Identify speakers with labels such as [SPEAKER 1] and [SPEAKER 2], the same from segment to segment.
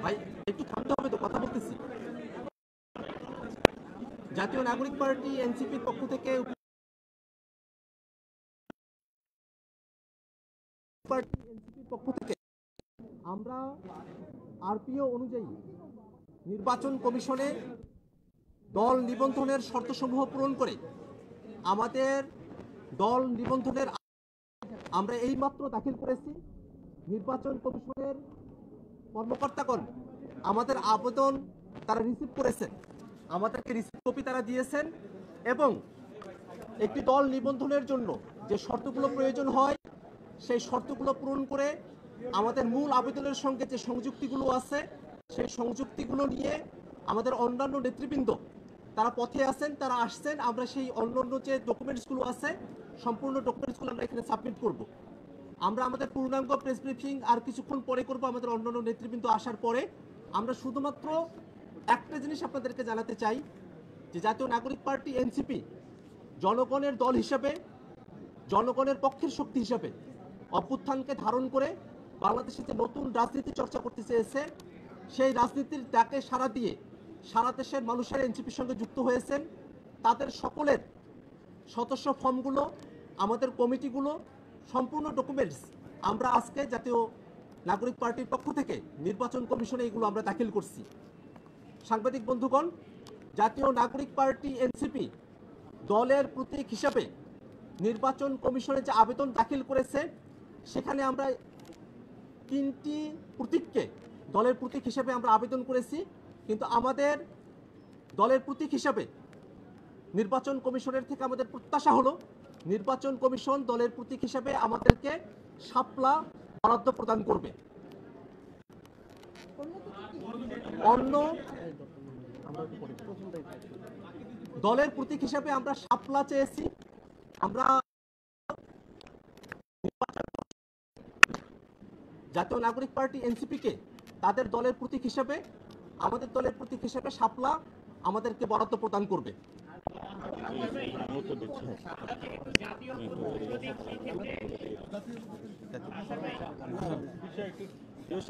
[SPEAKER 1] ভাই একটু থামতে হবে তো, কথা বলতেছি। জাতীয় নাগরিক পার্টি এনসিপির পক্ষ থেকে আমরা আরপিও অনুযায়ী নির্বাচন কমিশনে দল নিবন্ধনের শর্তসমূহ পূরণ করে আমাদের দল নিবন্ধনের আমরা এইমাত্র দাখিল করেছি। নির্বাচন কমিশনের কর্মকর্তাগণ আমাদের আবেদন তারা রিসিভ করেছেন, আমাদেরকে রিসিভ কপি তারা দিয়েছেন এবং একটি দল নিবন্ধনের জন্য যে শর্তগুলো প্রয়োজন হয় সেই শর্তগুলো পূরণ করে আমাদের মূল আবেদনের সঙ্গে যে সংযুক্তিগুলো আছে সেই সংযুক্তিগুলো নিয়ে আমাদের অন্যান্য নেতৃবৃন্দ তারা পথে আছেন, তারা আসছেন। আমরা সেই অন্যান্য যে ডকুমেন্টসগুলো আছে সম্পূর্ণ ডকুমেন্টসগুলো আমরা এখানে সাবমিট করব। আমরা আমাদের পূর্ণাঙ্গ প্রেস ব্রিফিং আর কিছুক্ষণ পরে করব। আমাদের অন্যান্য নেতৃবৃন্দ আসার পরে আমরা শুধুমাত্র একটা জিনিস আপনাদেরকে জানাতে চাই যে জাতীয় নাগরিক পার্টি এনসিপি জনগণের দল হিসাবে, জনগণের পক্ষের শক্তি হিসাবে অভ্যুত্থানকে ধারণ করে বাংলাদেশে যে নতুন রাজনীতি চর্চা করতে চেয়েছে সেই রাজনীতির ডাকে সাড়া দিয়ে সারা দেশের মানুষের এনসিপির সঙ্গে যুক্ত হয়েছেন। তাদের সকলের সদস্য ফর্মগুলো, আমাদের কমিটিগুলো, সম্পূর্ণ ডকুমেন্টস আমরা আজকে জাতীয় নাগরিক পার্টির পক্ষ থেকে নির্বাচন কমিশনে এগুলো আমরা দাখিল করছি। সাংবাদিক বন্ধুগণ, জাতীয় নাগরিক পার্টি এনসিপি দলের প্রতীক হিসাবে নির্বাচন কমিশনে যে আবেদন দাখিল করেছে সেখানে আমরা 3টি প্রতীককে দলের প্রতীক হিসাবে আমরা আবেদন করেছি, কিন্তু আমাদের দলের প্রতীক হিসাবে নির্বাচন কমিশনের থেকে আমাদের প্রত্যাশা হলো নির্বাচন কমিশন দলের প্রতীক হিসাবে আমাদেরকে শাপলা বরাদ্দ প্রদান করবে। অন্য দলের প্রতীক হিসাবে আমরা শাপলা চেয়েছি। আমরা জাতীয় নাগরিক পার্টি এনসিপিকে তাদের দলের প্রতীক হিসাবে, আমাদের দলের প্রতীক হিসাবে শাপলা আমাদেরকে বরাদ্দ প্রদান করবে।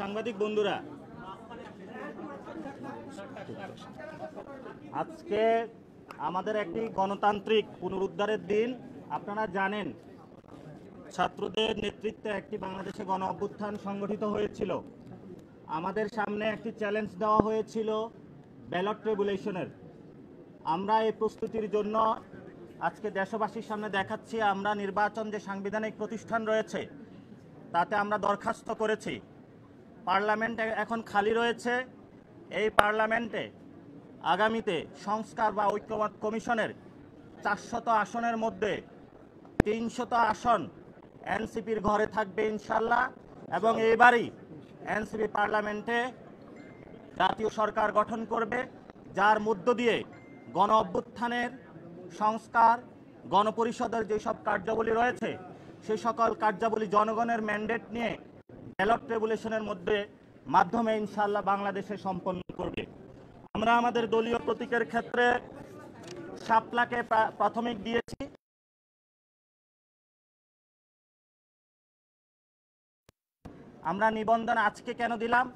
[SPEAKER 2] সাংবাদিক বন্ধুরা, আজকে আমাদের একটি গণতান্ত্রিক পুনরুদ্ধারের দিন। আপনারা জানেন ছাত্রদের নেতৃত্বে একটি বাংলাদেশে গণ অভ্যুত্থান সংগঠিত হয়েছিল। আমাদের সামনে একটি চ্যালেঞ্জ দেওয়া হয়েছিল ব্যালট রেগুলেশনের। আমরা এই প্রস্তুতির জন্য আজকে দেশবাসীর সামনে দেখাচ্ছি আমরা নির্বাচন যে সাংবিধানিক প্রতিষ্ঠান রয়েছে তাতে আমরা দরখাস্ত করেছি। পার্লামেন্ট এখন খালি রয়েছে। এই পার্লামেন্টে আগামীতে সংস্কার বা ঐক্যমত কমিশনের 400 আসনের মধ্যে 300 আসন এনসিপির ঘরে থাকবে ইনশাল্লাহ। এবং এইবারই এনসিপি পার্লামেন্টে জাতীয় সরকার গঠন করবে, যার মধ্য দিয়ে গণ অভ্যুত্থানের সংস্কার, গণপরিষদের যেসব কার্যাবলী রয়েছে সেই সকল কার্যাবলী জনগণের ম্যান্ডেট নিয়ে ব্যালট রেগুলেশনের মাধ্যমে ইনশাল্লাহ বাংলাদেশে সম্পন্ন করবে। আমরা আমাদের দলীয় প্রতীকের ক্ষেত্রে শাপলাকে প্রাথমিক দিয়েছি। আমরা নিবন্ধন আজকে কেন দিলাম?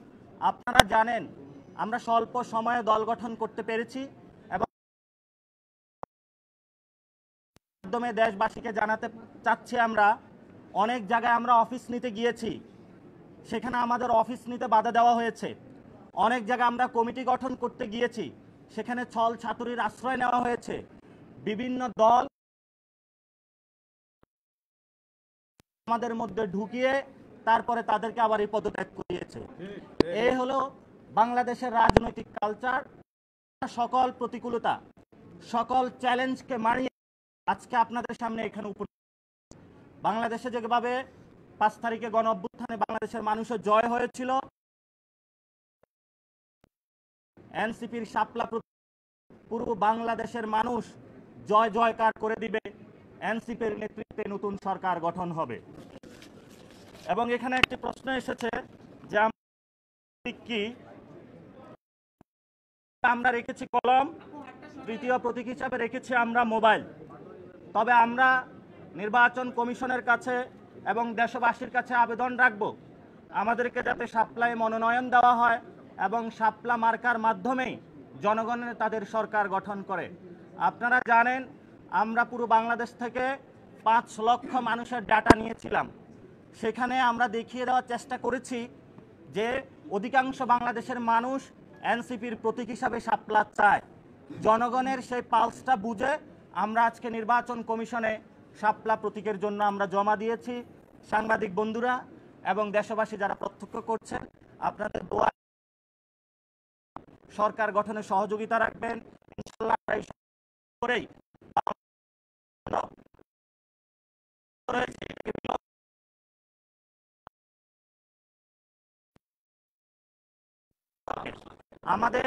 [SPEAKER 2] আপনারা জানেন আমরা স্বল্প সময়ে দল গঠন করতে পেরেছি এবং মাধ্যমে দেশবাসীকে জানাতে চাচ্ছি আমরা অনেক জায়গায় আমরা অফিস নিতে গিয়েছি, সেখানে আমাদের অফিস নিতে বাধা দেওয়া হয়েছে। অনেক জায়গায় আমরা কমিটি গঠন করতে গিয়েছি, সেখানে ছল ছাতুরির আশ্রয় নেওয়া হয়েছে। বিভিন্ন দল আমাদের মধ্যে ঢুকিয়ে তারপরে তাদেরকে আবার এই পদত্যাগ করিয়েছে। এই হলো বাংলাদেশের রাজনৈতিক কালচার। সকল প্রতিকূলতা, সকল চ্যালেঞ্জকে মারিয়ে আজকে আপনাদের সামনে এখানে বাংলাদেশে যেভাবে 5 তারিখে গণ অভ্যুত্থানে বাংলাদেশের মানুষের জয় হয়েছিল, এনসিপির শাপলা পুরো বাংলাদেশের মানুষ জয় জয়কার করে দিবে। এনসিপির নেতৃত্বে নতুন সরকার গঠন হবে। এবং এখানে একটি প্রশ্ন এসেছে যে কি আমরা রেখেছি কলম, তৃতীয় প্রতীক হিসাবে রেখেছি আমরা মোবাইল। তবে আমরা নির্বাচন কমিশনের কাছে এবং দেশবাসীর কাছে আবেদন রাখব আমাদেরকে যাতে শাপলায় মনোনয়ন দেওয়া হয় এবং শাপলা মার্কার মাধ্যমে জনগণের তাদের সরকার গঠন করে। আপনারা জানেন আমরা পুরো বাংলাদেশ থেকে 5 লক্ষ মানুষের ডাটা নিয়েছিলাম। সেখানে আমরা দেখিয়ে দেওয়ার চেষ্টা করেছি যে অধিকাংশ বাংলাদেশের মানুষ এনসিপির প্রতীক হিসাবে শাপলা চায়। জনগণের সেই পালসটা বুঝে আমরা আজকে নির্বাচন কমিশনে শাপলা প্রতীকের জন্য আমরা জমা দিয়েছি। সাংবাদিক বন্ধুরা এবং দেশবাসী যারা প্রত্যক্ষ করছেন, আপনাদের দোয়া সরকার গঠনে সহযোগিতা রাখবেন। ইনশাআল্লাহ আমরা এই করেই আমাদের